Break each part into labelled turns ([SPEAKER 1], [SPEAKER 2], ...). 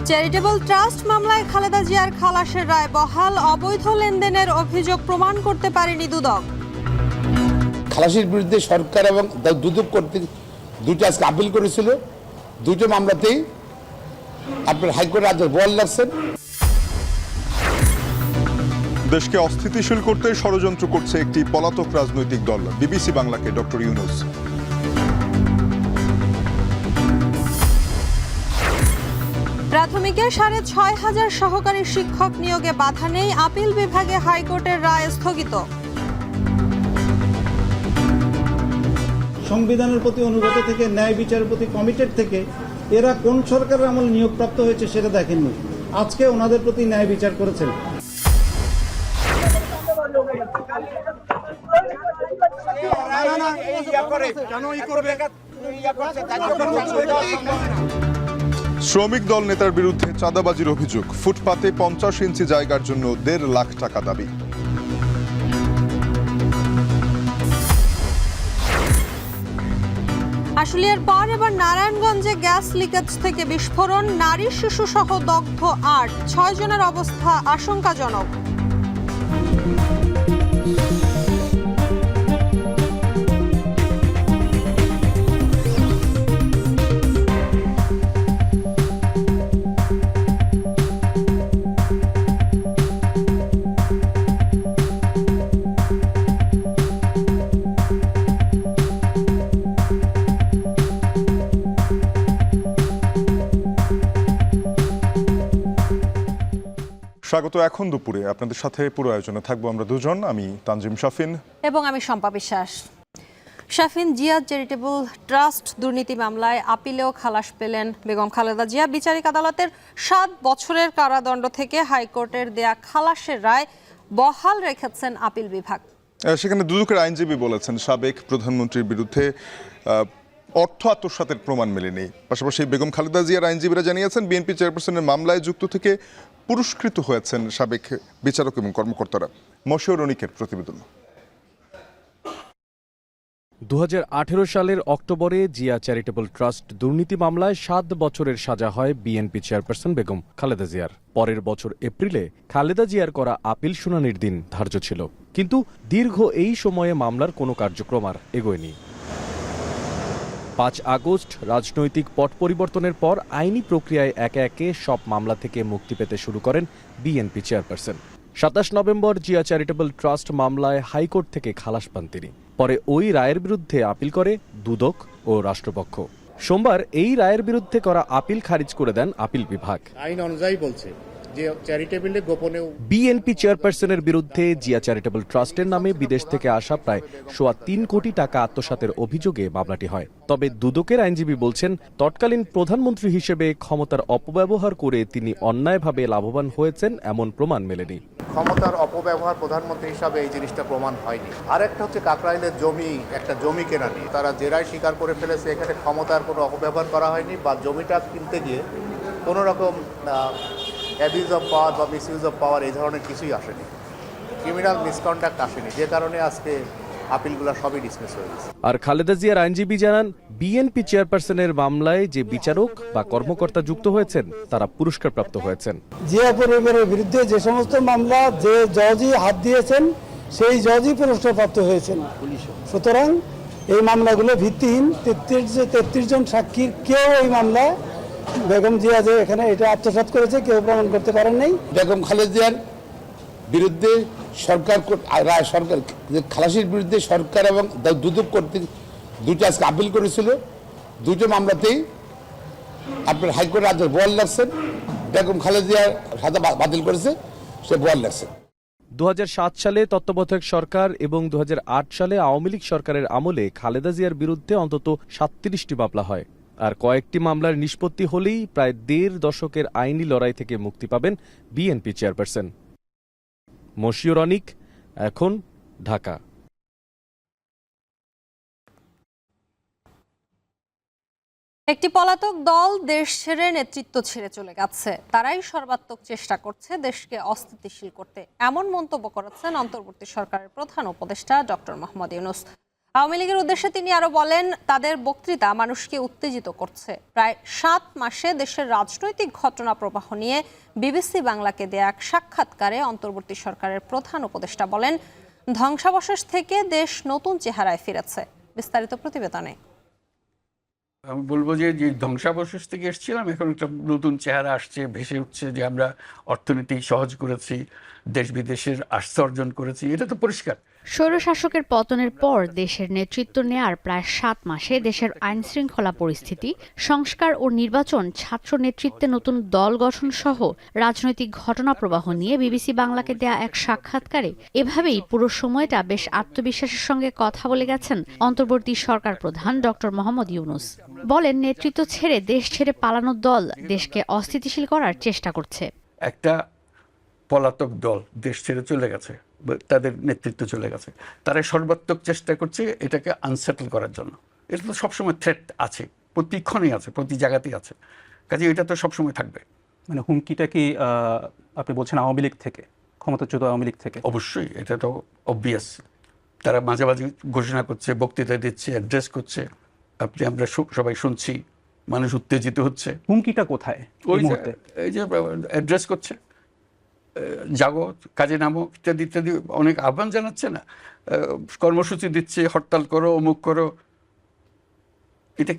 [SPEAKER 1] Charitable trust মামলায় খালেদা জিয়ার খালাসের রায় বহাল, অবৈধ লেনদেনের অভিযোগ প্রমাণ করতে পারেনি দুদক।
[SPEAKER 2] খালাসির বিরুদ্ধে সরকার এবং দুদক কর্তৃক দুইটা আজকে আপিল করেছিল, দুইটা মামলাতেই আপনার হাইকোর্টের আদেশ বহাল রাখছেন।
[SPEAKER 3] দেশকে অস্থিতিশীল করতে ষড়যন্ত্র করছে একটি পলাতক রাজনৈতিক দল, বিবিসি বাংলাকে ডক্টর ইউনূস।
[SPEAKER 1] প্রাথমিকের ৬,৫০০ সহকারী শিক্ষক নিয়োগে বাধা নেই, আপিল বিভাগে হাইকোর্টের রায় স্থগিত।
[SPEAKER 4] সংবিধানের প্রতি অনুগত থেকে, ন্যায় বিচারের প্রতি কমিটেড থেকে এরা কোন সরকারের আমলে নিয়োগপ্রাপ্ত হয়েছে সেটা দেখেননি, আজকে ওনাদের প্রতি ন্যায় বিচার করেছেন।
[SPEAKER 3] শ্রমিক দল নেতার বিরুদ্ধে চাঁদাবাজির অভিযোগ, ফুটপাতে 50 ইঞ্চি জায়গার জন্য 1.5 লাখ টাকা দাবি।
[SPEAKER 1] আশুলিয়ার পর এবার নারায়ণগঞ্জে গ্যাস লিকেজ থেকে বিস্ফোরণ, নারী শিশু সহ দগ্ধ 8, 6 জনের অবস্থা আশঙ্কাজনক।
[SPEAKER 3] স্বাগত এখন দুপুরে, আপনাদের সাথে পুরো আয়োজনে থাকবো আমরা দুজন, আমি তানজিম শাফিন
[SPEAKER 1] এবং আমি শম্পা বিশ্বাস। শাফিন, জিয়া চ্যারিটেবল ট্রাস্ট দুর্নীতি মামলায় আপিলেও খালাস পেলেন বেগম খালেদা জিয়া। বিচারিক আদালতের 7 বছরের কারাদণ্ড থেকে হাইকোর্টের দেয়া খালাসের রায় বহাল রেখেছেন আপিল বিভাগ।
[SPEAKER 3] সেখানে দুদকের আইনজীবী বলেছেন সাবেক প্রধানমন্ত্রীর বিরুদ্ধে অর্থ আত্মসাতের প্রমাণ মেলেনি। পাশাপাশি বেগম খালেদা জিয়ার আইনজীবীরা জানিয়েছেন বিএনপি চেয়ারপারসনের মামলায় যুক্ত থেকে পুরস্কৃত হয়েছেন সাবেক বিচারক এবং কর্মকর্তারা। মশিউর রনিকের প্রতিবেদন।
[SPEAKER 5] 2018 সালের অক্টোবরে জিয়া চ্যারিটেবল ট্রাস্ট দুর্নীতি মামলায় 7 বছরের সাজা হয় বিএনপি চেয়ারপারসন বেগম খালেদা জিয়ার। পরের বছর এপ্রিলে খালেদা জিয়ার করা আপিল শুনানির দিন ধার্য ছিল, কিন্তু দীর্ঘ এই সময়ে মামলার কোনো কার্যক্রম আর এগোয়নি। 5 আগস্ট রাজনৈতিক পট পরিবর্তনের পর আইনি প্রক্রিয়ায় একে একে সব মামলা থেকে মুক্তি পেতে শুরু করেন BNP chairperson. 27 November Zia charitable trust মামলায় হাইকোর্ট থেকে খালাস পান তিনি। পরে ওই রায়ের বিরুদ্ধে আপিল করে দুদক ও রাষ্ট্রপক্ষ। সোমবার এই রায়ের বিরুদ্ধে করা আপিল খারিজ করে দেন আপিল বিভাগ।
[SPEAKER 6] আইন অনুযায়ী বলছে যে চ্যারিটেবলে গোপনেও
[SPEAKER 5] বিএনপি চেয়ারপারসনের বিরুদ্ধে জিয়া চ্যারিটেবল ট্রাস্টের নামে বিদেশ থেকে আসা প্রায় 3 কোটি টাকা আত্মসাতের অভিযোগে মামলাটি হয়। তবে দুদকের আইনজীবী বলছেন তৎকালীন প্রধানমন্ত্রী হিসেবে ক্ষমতার অপব্যবহার করে তিনি অন্যায়ভাবে লাভবান হয়েছেন এমন প্রমাণ মেলেনি।
[SPEAKER 6] ক্ষমতার অপব্যবহার প্রধানমন্ত্রী হিসাবে এই জিনিসটা প্রমাণ হয়নি। আরেকটা হচ্ছে কাকরাইলের একটা জমি কেনা নিয়ে তারা জেরায় স্বীকার করে ফেলেছে এখানে ক্ষমতার কোনো অপব্যবহার করা হয়নি, বা জমিটা কিনতে গিয়ে কোনো রকম অ্যাবিউজ অফ পাওয়ার বা মিসইউজ অফ পাওয়ার এই ধরনের কিছুই আসেনি, ক্রিমিনাল মিসকন্ডাক্ট আসেনি, যে কারণে আজকে আপিলগুলো সবই ডিসমিস হয়ে গেছে।
[SPEAKER 5] আর খালেদা জিয়ার আইনজীবী জানান বিএনপি চেয়ারপারসনের মামলায় যে বিচারক বা কর্মকর্তা যুক্ত হয়েছেন তারা পুরস্কারপ্রাপ্ত হয়েছেন।
[SPEAKER 4] জিয়া পরিবারের বিরুদ্ধে যে সমস্ত মামলা যে জজই হাত দিয়েছেন সেই জজই পুরস্কারপ্রাপ্ত হয়েছেন। সুতরাং এই মামলাগুলো ভিত্তিহীন। 33 জন সাক্ষীর কেউ এই মামলা বেগম জিয়া যে এখানে এটা আত্মসাৎ করেছে কেউ প্রমাণ করতে পারেন নাই।
[SPEAKER 2] বেগম খালেদা জিয়ার বিরুদ্ধে সরকার খালাসির বিরুদ্ধে সরকার এবং দুদক কর্তৃক দুইটা আজকে আপিল করেছিল, দুইটা মামলাতেই আপনার হাইকোর্টের আদেশ বহাল রাখছেন। বেগম খালেদা জিয়ার সাজা বাতিল করেছে, সে বহাল রাখছেন।
[SPEAKER 5] 2007 সালে তত্ত্বাবধায়ক সরকার এবং 2008 সালে আওয়ামী লীগ সরকারের আমলে খালেদা জিয়ার বিরুদ্ধে অন্তত 37টি মামলা হয়। আর কয়েকটি মামলার নিষ্পত্তি হলেই প্রায় 1.5 দশকের আইনি লড়াই থেকে মুক্তি পাবেন বিএনপি চেয়ারপারসন। মশিউর রনিক, এখন, ঢাকা।
[SPEAKER 1] একটি পলাতক দল দেশ ছেড়ে নেতৃত্ব ছেড়ে চলে গেছে, তারাই সর্বাত্মক চেষ্টা করছে দেশকে অস্থিতিশীল করতে, এমন মন্তব্য করেছেন অন্তর্বর্তী সরকারের প্রধান উপদেষ্টা ডক্টর মোহাম্মদ ইউনূস। আওয়ামী লীগের উদ্দেশ্যে তিনি আরো বলেন, তাদের বক্তৃতা মানুষকে উত্তেজিত করছে। প্রায় 7 মাসে দেশের রাজনৈতিক ঘটনা প্রবাহ নিয়ে বিবিসি বাংলাকে দেয়া এক সাক্ষাৎকারে অন্তর্বর্তী সরকারের প্রধান উপদেষ্টা বলেন, ধ্বংসাবশেষ থেকে দেশ নতুন চেহারায় ফিরেছে। বিস্তারিত প্রতিবেদনে।
[SPEAKER 7] আমি বলবো যে ধ্বংসাবশেষ থেকে এসেছিলাম, এখন একটা নতুন চেহারা আসছে, ভেসে উঠছে যে আমরা অর্থনীতি সহজ করেছি, দেশ বিদেশের আস্থা অর্জন করেছি, এটা তো পরিষ্কার।
[SPEAKER 8] স্বৈরশাসকের পতনের পর দেশের নেতৃত্ব নেয়ার প্রায় 7 মাসে দেশের আইন শৃঙ্খলা পরিস্থিতি, সংস্কার ও নির্বাচন, ছাত্র নেতৃত্বে নতুন দল গঠন সহ রাজনৈতিক ঘটনা প্রবাহ নিয়ে বিবিসি বাংলাকে দেয়া এক সাক্ষাৎকারে এভাবেই পুরো সময়টা বেশ আত্মবিশ্বাসের সঙ্গে কথা বলে গেছেন অন্তর্বর্তী সরকার প্রধান ডক্টর মোহাম্মদ ইউনূস। বলেন, নেতৃত্ব ছেড়ে দেশ ছেড়ে পালানোর দল দেশকে অস্থিতিশীল করার চেষ্টা করছে।
[SPEAKER 7] একটা পলাতক দল দেশ ছেড়ে চলে গেছে, তাদের নেতৃত্ব চলে গেছে, তারা সর্বাত্মক চেষ্টা করছে এটাকে আনসেটল করার জন্য। এটা তো সবসময় থ্রেট আছে, প্রতিক্ষণেই আছে, প্রতি জায়গাতেই আছে, কাজে এটা তো সবসময় থাকবে।
[SPEAKER 9] মানে হুমকিটা কি আপনি বলছেন আওয়ামী লীগ থেকে, ক্ষমতাচ্যুত আওয়ামী লীগ থেকে?
[SPEAKER 7] অবশ্যই, এটা তো অবভিয়াস। তারা মাঝে মাঝে ঘোষণা করছে, বক্তৃতা দিচ্ছে, অ্যাড্রেস করছে, আমরা সবাই শুনছি, মানুষ উত্তেজিত হচ্ছে।
[SPEAKER 9] হুমকিটা কোথায়?
[SPEAKER 7] এই যে অ্যাড্রেস করছে, জাগো, কাজে নামো, ইত্যাদি ইত্যাদি অনেক আহ্বান জানাচ্ছে না, কর্মসূচি দিচ্ছে, হরতাল করো, অমুক করো। এটা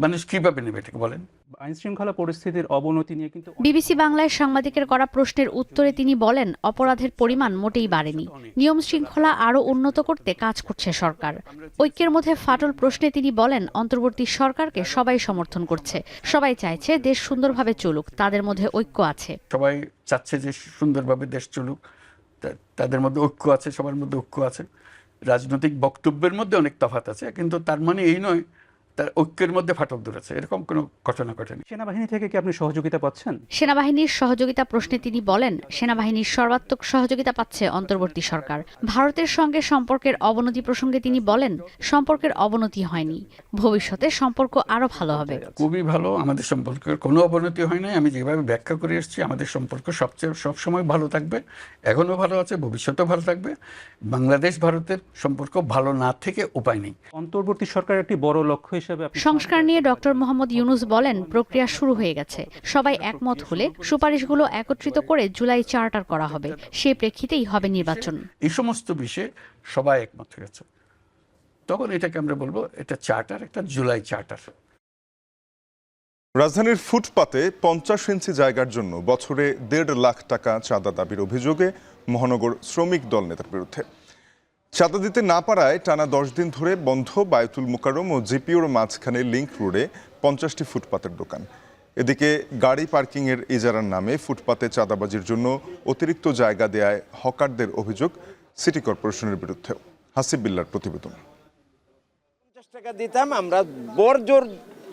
[SPEAKER 7] মানুষ কিভাবে নেবে এটাকে বলেন?
[SPEAKER 9] আইন শৃঙ্খলা পরিস্থিতির অবনতি নিয়ে কিন্তু
[SPEAKER 8] বিবিসি বাংলায় সাংবাদিকের করা প্রশ্নের উত্তরে তিনি বলেন, অপরাধের পরিমাণ মোটেই বাড়েনি, নিয়ম শৃঙ্খলা আরও উন্নত করতে কাজ করছে সরকার। ঐক্যের মধ্যে ফাটল প্রশ্নে তিনি বলেন, অন্তর্বর্তী সরকারকে সবাই সমর্থন করছে, সবাই চাইছে দেশ সুন্দরভাবে চলুক, তাদের মধ্যে ঐক্য আছে।
[SPEAKER 7] সবাই চাচ্ছে যে সুন্দরভাবে দেশ চলুক, তাদের মধ্যে ঐক্য আছে, সবার মধ্যে ঐক্য আছে। রাজনৈতিক বক্তব্যের মধ্যে অনেক তফাৎ আছে, কিন্তু তার মানে এই নয় তার ঐক্যের মধ্যে ফাটল ধরেছে, এরকম কোনো ঘটনা ঘটেনি।
[SPEAKER 9] সেনাবাহিনী থেকে কি আপনি সহযোগিতা পাচ্ছেন?
[SPEAKER 8] সেনাবাহিনীর সহযোগিতা প্রশ্নে তিনি বলেন, সেনাবাহিনীর সর্বাত্মক সহযোগিতা পাচ্ছে অন্তর্বর্তী সরকার। ভারতের সঙ্গে সম্পর্কের অবনতি প্রসঙ্গে তিনি বলেন, সম্পর্কের অবনতি হয়নি, ভবিষ্যতে সম্পর্ক আরো ভালো হবে।
[SPEAKER 7] খুবই ভালো, আমাদের সম্পর্কের কোনো অবনতি হয় নাই। আমি যেভাবে ব্যাখ্যা করে এসেছি, আমাদের সম্পর্ক সবসময় ভালো থাকবে, এখনও ভালো আছে, ভবিষ্যতেও ভালো থাকবে। বাংলাদেশ ভারতের সম্পর্ক ভালো না থেকে উপায় নেই।
[SPEAKER 9] অন্তর্বর্তী সরকারের একটি বড় লক্ষ্য হিসেবে
[SPEAKER 8] সংস্কার নিয়ে ডক্টর মোহাম্মদ ইউনূস বলেন, প্রক্রিয়া শুরু হয়ে গেছে, সবাই একমত হলে সুপারিশগুলো একত্রিত করে জুলাই চার্টার করা হবে, সেই প্রেক্ষিতেই হবে নির্বাচন।
[SPEAKER 7] এই সমস্ত বিষয়ে সবাই একমত হয়ে গেছে, তখন এটাকে আমরা বলবো এটা চার্টার, একটা জুলাই চার্টার।
[SPEAKER 3] রাজধানীর ফুটপাতে 50 ইঞ্চি জায়গার জন্য বছরে 1.5 লাখ টাকা চাঁদা দাবির অভিযোগে মহানগর শ্রমিক দল নেতার বিরুদ্ধে। চাঁদা দিতে না পারায় টানা 10 দিন ধরে বন্ধ বায়তুল মোকাররম ও জিপিওর মাঝখানে লিংক রোডে 50টি ফুটপাতের দোকান। এদিকে গাড়ি পার্কিংয়ের ইজারার নামে ফুটপাতে চাঁদাবাজির জন্য অতিরিক্ত জায়গা দেয়ায় হকারদের অভিযোগ সিটি কর্পোরেশনের বিরুদ্ধে। হাসিব বিল্লার প্রতিবেদন।
[SPEAKER 10] 50 টাকা দিতাম, আমরা বড়জোর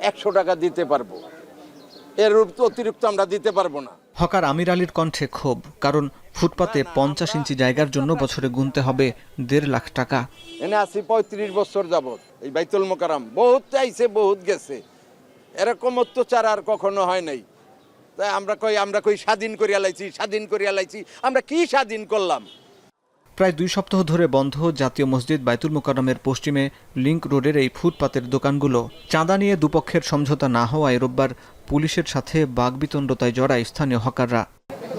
[SPEAKER 10] 100 টাকা দিতে পারবো, এর অতিরিক্ত আমরা দিতে পারবো না।
[SPEAKER 11] হকার আমির আলীর কণ্ঠে ক্ষোভ, কারণ ফুটপাতে 50 ইঞ্চি জায়গার জন্য বছরে গুনতে হবে 1.5 লাখ টাকা।
[SPEAKER 10] এনে আছি 35 বছর যাবত, এই বাইতুল মোকাররম বহুত চাইছে, বহুত গেছে, এরকম অত্যাচার আর কখনো হয় নাই। তাই আমরা কই স্বাধীন করিয়া লাইছি, আমরা কি স্বাধীন করলাম?
[SPEAKER 11] প্রায় 2 সপ্তাহ ধরে বন্ধ জাতীয় মসজিদ বায়তুল মোকাররমের পশ্চিমে লিংক রোডের এই ফুটপাতের দোকানগুলো। চাঁদা নিয়ে দুপক্ষের সমঝোতা না হওয়ায় রোববার পুলিশের সাথে বাগবিতণ্ডতায় জড়ায় স্থানীয় হকাররা।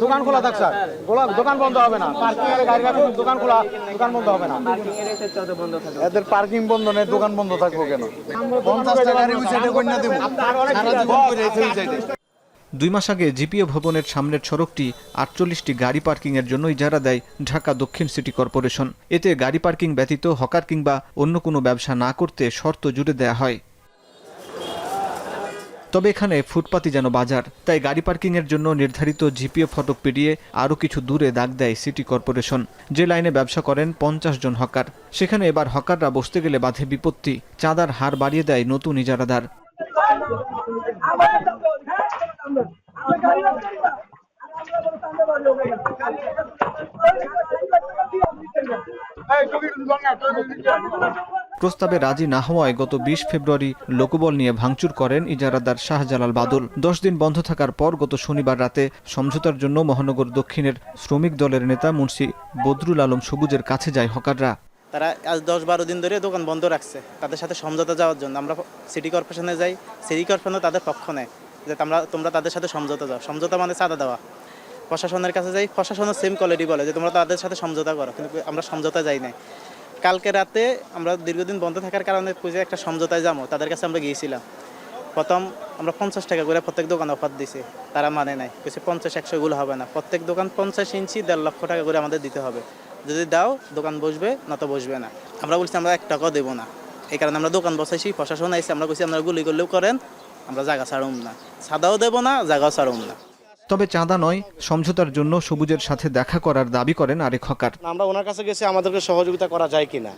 [SPEAKER 12] দোকান খোলা থাক স্যার, দোকান বন্ধ হবে না, পার্কিং এর গাড়ি রাখুন, দোকান খোলা, দোকান বন্ধ হবে না। পার্কিং এর এসে চলে বন্ধ থাকবে, এদের পার্কিং বন্ধ নেই, দোকান বন্ধ থাকবে কেন? 50 টাকা গাড়ি উইসাইডে কইনা দেব, সারা জীবন কইরা এই উইসাইডে।
[SPEAKER 11] 2 মাস আগে জিপিও ভবনের সামনের সড়কটি 48টি গাড়ি পার্কিংয়ের জন্য ইজারা দেয় ঢাকা দক্ষিণ সিটি কর্পোরেশন। এতে গাড়ি পার্কিং ব্যতীত হকার কিংবা অন্য কোনো ব্যবসা না করতে শর্ত জুড়ে দেয়া হয়। তবে এখানে ফুটপাতই যেন বাজার, তাই গাড়ি পার্কিংয়ের জন্য নির্ধারিত জিপিও ফটক পেরিয়ে আরও কিছু দূরে দাগ দেয় সিটি কর্পোরেশন। যে লাইনে ব্যবসা করেন 50 জন হকার, সেখানে এবার হকাররা বসতে গেলে বাধে বিপত্তি। চাঁদার হার বাড়িয়ে দেয় নতুন ইজারাদার। প্রস্তাবে রাজি না হওয়ায় গত 20 ফেব্রুয়ারি লোকবল নিয়ে ভাঙচুর করেন ইজারাদার শাহজালাল বাদল। 10 দিন বন্ধ থাকার পর গত শনিবার রাতে সমঝোতার জন্য মহানগর দক্ষিণের শ্রমিক দলের নেতা মুন্সি বদরুল আলম সবুজের কাছে যায় হকাররা।
[SPEAKER 12] তারা আজ 10-12 দিন ধরে দোকান বন্ধ রাখছে তাদের সাথে সমঝোতা যাওয়ার জন্য। আমরা সিটি কর্পোরেশনে যাই, সিটি কর্পোরেশনও তাদের পক্ষ নেয় যে তোমরা তাদের সাথে সমঝোতা যাও। সমঝোতা মানে চাঁদা দেওয়া। প্রশাসনের কাছে যাই, প্রশাসনও সেম কোয়ালিটি বলে যে তোমরা তাদের সাথে সমঝোতা করো, কিন্তু আমরা সমঝোতা যাই নাই। কালকে রাতে আমরা দীর্ঘদিন বন্ধ থাকার কারণে খুঁজে একটা সমঝোতায় যাবো, তাদের কাছে আমরা গিয়েছিলাম। প্রথম আমরা 50 টাকা করে প্রত্যেক দোকান অফার দিছি, তারা মানে নাই, কিছু 50-100 গুলো হবে না, প্রত্যেক দোকান 50 ইঞ্চি 1.5 লক্ষ টাকা করে আমাদের দিতে হবে। যদি দাও দোকান বসবে, না তো বসবে না। আমরা বলছি আমরা 1 টাকাও দেবো না, এই কারণে আমরা দোকান বসাইছি। প্রশাসন আইসি, আমরা বলছি আপনারা গুলি করলেও করেন, আমরা জায়গা ছাড়ুম না, সাদাও দেবো না, জায়গাও ছাড়ুম না।
[SPEAKER 11] তবে চাঁদা নয়, সমঝোতার জন্য সবুজের সাথে দেখা করার দাবি করেন আরেক হকার।
[SPEAKER 12] আমরা ওনার কাছে গেছি আমাদেরকে সহযোগিতা করা যায় কিনা,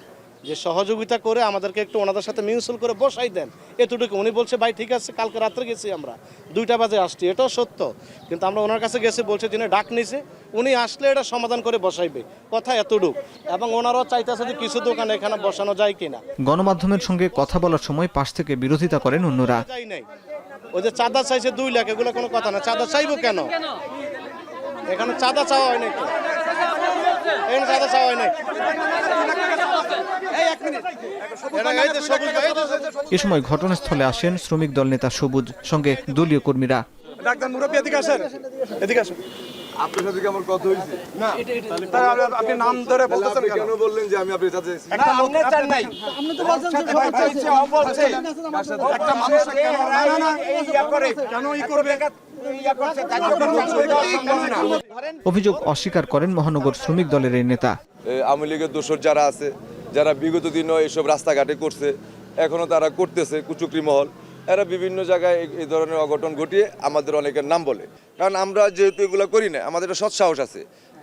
[SPEAKER 12] যে সহযোগিতা করে আমাদেরকে একটু ওনাদের সাথে মিউচুয়াল করে বসাই দেন, এতটুকু। উনি বলছে ভাই ঠিক আছে, কালকে রাত্রে গেছি আমরা 2টা বাজে আসছি, এটাও সত্য। কিন্তু আমরা ওনার কাছে গেছি, বলছে যিনি ডাক নিছে উনি আসলে এটা সমাধান করে বসাইবে, কথা এতটুক। এবং ওনারাও চাইতেছে যে কিছু দোকান এখানে বসানো যায় কিনা।
[SPEAKER 11] গণমাধ্যমের সঙ্গে কথা বলার সময় পাশ থেকে বিরোধিতা করেন অন্যরা।
[SPEAKER 12] ওই যে চাঁদা চাইছে 2 লাখ, এগুলো কোনো কথা না। চাঁদা চাইবো কেন? এখানে চাঁদা চাওয়া হয় নাই, এখানে চাঁদা চাওয়া হয় নাই।
[SPEAKER 11] এ সময় ঘটনাস্থলে আসেন শ্রমিক দল নেতা সবুজ, সঙ্গে দলীয় কর্মীরা।
[SPEAKER 13] আপনার সাথে কি আমার কথা হয়েছে? না, আপনি নাম ধরে বলতেছেন কেন? বললেন যে আমি আপনার সাথে
[SPEAKER 12] একটা আপনি চান নাই, আপনি তো বলছেন যে বলছে একটা মানুষ কেন না এই ইয়া করে, কেন ই করবে?
[SPEAKER 11] অভিযোগ অস্বীকার করেন মহানগর শ্রমিক দলের এই নেতা।
[SPEAKER 13] আওয়ামী লীগের দোসর যারা আছে, যারা বিগত দিনও এইসব রাস্তাঘাটে করছে, এখনো তারা করতেছে, কুচুকরি মহল, এরা বিভিন্ন জায়গায় এই ধরনের অঘটন ঘটিয়ে আমাদের অনেকের নাম বলে। কারণ আমরা যেহেতু এগুলো করি না, আমাদের একটা সৎসাহস আছে,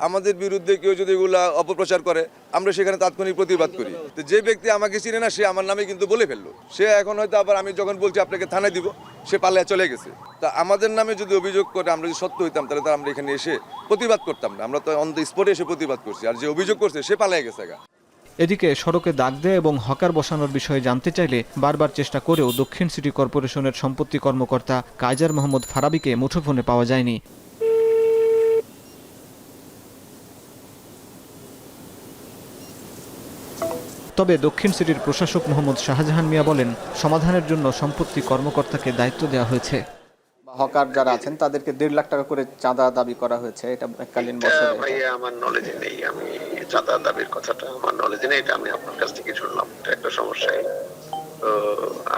[SPEAKER 13] আমাদের বিরুদ্ধে কেউ যদি এগুলা অপপ্রচার করে আমরা সেখানে তাৎক্ষণিক প্রতিবাদ করি। তো যে ব্যক্তি আমাকে চিনে না, সে আমার নামে কিন্তু বলে ফেললো। সে এখন হয়তো আবার আমি যখন বলছি আপনাকে থানায় দিব, সে পালিয়ে চলে গেছে। তা আমাদের নামে যদি অভিযোগ করে, আমরা যদি সত্য হইতাম, তাহলে তো আমরা এখানে এসে প্রতিবাদ করতাম না। আমরা তো অন দ্য স্পটে এসে প্রতিবাদ করছি, আর যে অভিযোগ করছে সে পালিয়ে গেছে।
[SPEAKER 11] এদিকে সড়কে দাগ দেয় এবং হকার বসানোর বিষয়ে জানতে চাইলে বারবার চেষ্টা করেও দক্ষিণ সিটি কর্পোরেশনের সম্পত্তি কর্মকর্তা কাইজার মোহাম্মদ ফারাবিকে মুঠোফোনে পাওয়া যায়নি। তবে দক্ষিণ সিটির প্রশাসক মোহাম্মদ শাহজাহান মিয়া বলেন, সমাধানের জন্য সম্পত্তি কর্মকর্তাকে দায়িত্ব দেওয়া হয়েছে।
[SPEAKER 14] হকার যারা আছেন তাদেরকে 1.5 লাখ টাকা করে চাঁদা দাবি করা হয়েছে, এটা এককালীন বছরে।
[SPEAKER 15] আমার নলেজে নেই, আমি চাঁদা দাবির কথাটা আমার নলেজে নেই, এটা আমি আপনার কাছ থেকে শুনলাম, এটা একটা সমস্যা। তো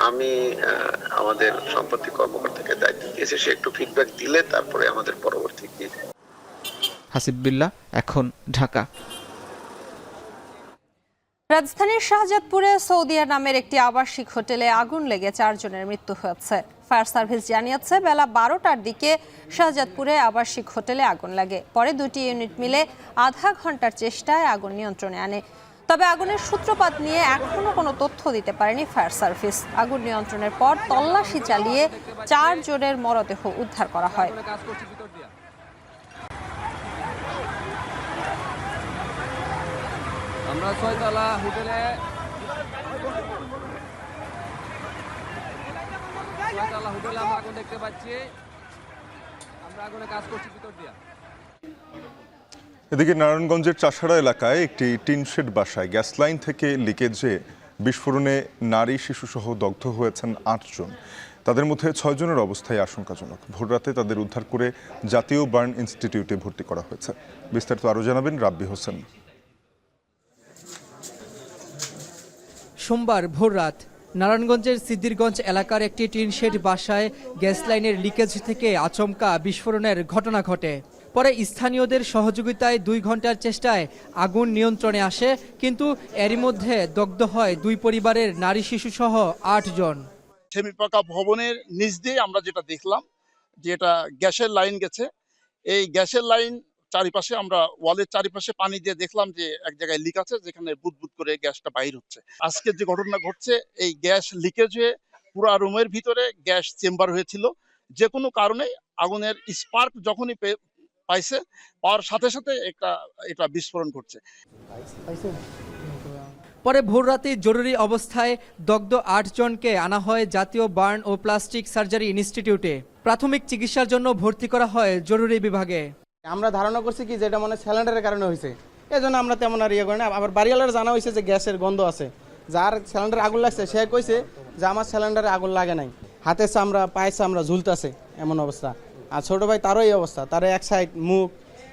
[SPEAKER 15] আমি আমাদের সম্পত্তি কর্মকর্তাকে দায়িত্ব দিয়েছি, সে একটু ফিডব্যাক দিলে তারপরে আমাদের পরবর্তী কি।
[SPEAKER 11] হাসিব বিল্লাহ, এখন ঢাকা।
[SPEAKER 1] রাজধানীর শাহজাদপুরে সৌদিয়া নামের একটি আবাসিক হোটেলে আগুন লেগে 4 জনের মৃত্যু হয়েছে। ফায়ার সার্ভিস জানিয়েছে বেলা 12টার দিকে শাহজাদপুরে আবাসিক হোটেলে আগুন লাগে। পরে 2টি ইউনিট মিলে আধা ঘন্টার চেষ্টায় আগুন নিয়ন্ত্রণে আনে। তবে আগুনের সূত্রপাত নিয়ে এখনো কোনো তথ্য দিতে পারেনি ফায়ার সার্ভিস। আগুন নিয়ন্ত্রণের পর তল্লাশি চালিয়ে 4 জনের মরদেহ উদ্ধার করা হয়।
[SPEAKER 16] আমরা 6 তলা হোটেলে আমরা আগুন দেখতে পাচ্ছি, আমরা আগুনে কাজ করছি ভিতর দিয়া।
[SPEAKER 3] এদিকে নারায়ণগঞ্জের চাষাড়া এলাকায় একটি টিনশেড বাসায় গ্যাস লাইন থেকে লিকেজে বিস্ফোরণে নারী শিশুসহ দগ্ধ হয়েছেন 8 জন। তাদের মধ্যে 6 জনের অবস্থায় আশঙ্কাজনক। ভোররাতে তাদের উদ্ধার করে জাতীয় বার্ন ইনস্টিটিউটে ভর্তি করা হয়েছে। বিস্তারিত আরও জানাবেন রাব্বি হোসেন।
[SPEAKER 17] সোমবার ভোররাত নারায়ণগঞ্জের সিদ্দিরগঞ্জ এলাকার একটি টিনশেড বাসায় গ্যাস লাইনের লিকেজ থেকে আচমকা বিস্ফোরণের ঘটনা ঘটে। পরে স্থানীয়দের সহযোগিতায় 2 ঘন্টার চেষ্টায় আগুন নিয়ন্ত্রণে আসে, কিন্তু এরই মধ্যে দগ্ধ হয় 2 পরিবারের নারী শিশুসহ 8 জন।
[SPEAKER 18] সেমিপাকা ভবনের নিচ দিয়ে আমরা যেটা দেখলাম যে এটা গ্যাসের লাইন গেছে। এই গ্যাসের লাইন চারিপাশে আমরা ওয়ালের চারিপাশে পানি দিয়ে দেখলাম যে এক জায়গায় লিক আছে, যেখানে বুদবুদ করে গ্যাসটা বাইর হচ্ছে। আজকে যে ঘটনা ঘটছে, এই গ্যাস লিকেজ হয়ে পুরো রুমের ভিতরে গ্যাস চেম্বার হয়েছিল। যে কোনো কারণে আগুনের স্পার্ক যখনই পাইছে, পাওয়ার সাথে সাথে এটা বিস্ফোরণ ঘটছে।
[SPEAKER 17] পরে ভোররাতে জরুরি অবস্থায় দগ্ধ 8 জনকে আনা হয় জাতীয় বার্ন ও প্লাস্টিক সার্জারি ইনস্টিটিউটে। প্রাথমিক চিকিৎসার জন্য ভর্তি করা হয় জরুরি বিভাগে।
[SPEAKER 12] আমরা ধারণা করছি কি যেটা মনে সিলিন্ডারের কারণে হয়েছে, এই জন্য আমরা তেমন আর ইয়ে করি না। আবার বাড়িওয়ালার জানা হয়েছে যে গ্যাসের গন্ধ আছে, যার সিলিন্ডার আগুন লাগছে সে কইছে যে আমার সিলিন্ডারে আগুন লাগে নাই, হাতে চামড়া পায়ে চামড়া ঝুলতেছে এমন অবস্থা। আর ছোটো ভাই তারও এই অবস্থা, তার এক সাইড মুখ